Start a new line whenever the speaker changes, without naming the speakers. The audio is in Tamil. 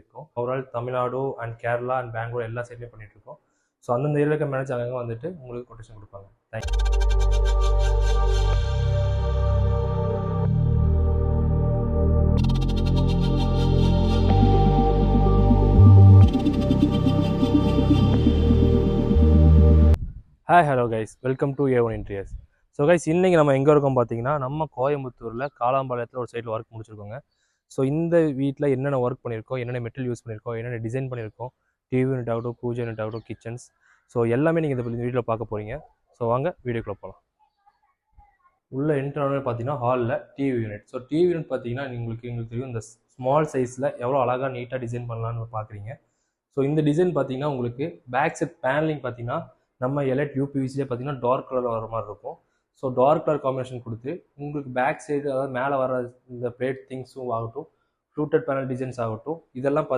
இருக்கோம். Overall Tamil Nadu and Kerala and Bangalore எல்லா சைட்லையும் பண்ணிட்டு இருக்கோம். ஸோ அந்தந்த ஏரியா இருக்க மேனேஜர் அங்கே வந்துட்டு உங்களுக்கு கொட்டேஷன் கொடுப்பாங்க. Thank you. Hi hello guys, welcome to A1 interiors. So guys, இன்றைக்கி நம்ம எங்கே இருக்கோம் பார்த்தீங்கன்னா, நம்ம கோயம்புத்தூரில் காலாம்பாளையத்தில் ஒரு சைடில் ஒர்க் முடிச்சிருக்கோங்க. ஸோ இந்த வீட்டில் என்னென்ன ஒர்க் பண்ணியிருக்கோம், என்னென்ன மெட்டீரியல் யூஸ் பண்ணியிருக்கோம், என்னென்ன டிசைன் பண்ணியிருக்கோம், டிவி யூனிட் ஆகட்டும், பூஜை யூனிட் ஆகட்டும், கிச்சன்ஸ், ஸோ எல்லாமே நீங்கள் இந்த வீடியோவில் பார்க்க போகிறீங்க. ஸோ வாங்க வீடியோக்குள்ளே போகலாம். உள்ள என்ட்ரானே பார்த்தீங்கன்னா ஹாலில் TV unit. So TV unit பார்த்தீங்கன்னா எங்களுக்கு தெரியும், இந்த ஸ்மால் சைஸில் எவ்வளோ அழகாக நீட்டாக டிசைன் பண்ணலான்னு பார்க்குறீங்க. ஸோ இந்த டிசைன் பார்த்தீங்கன்னா உங்களுக்கு பேக் செட் பேனலிங் பார்த்தீங்கன்னா நம்ம எலைட் யூபிவிசிலே பார்த்தீங்கன்னா டார்க் கலரில் வர மாதிரி இருக்கும். ஸோ டார்க் கலர் காம்பினேஷன் கொடுத்து உங்களுக்கு பேக் சைடு, அதாவது மேலே வர இந்த பிளேட் திங்ஸும் ஆகட்டும், ஃப்ளூட்டட் பேனல் டிசைன்ஸ் ஆகட்டும், இதெல்லாம்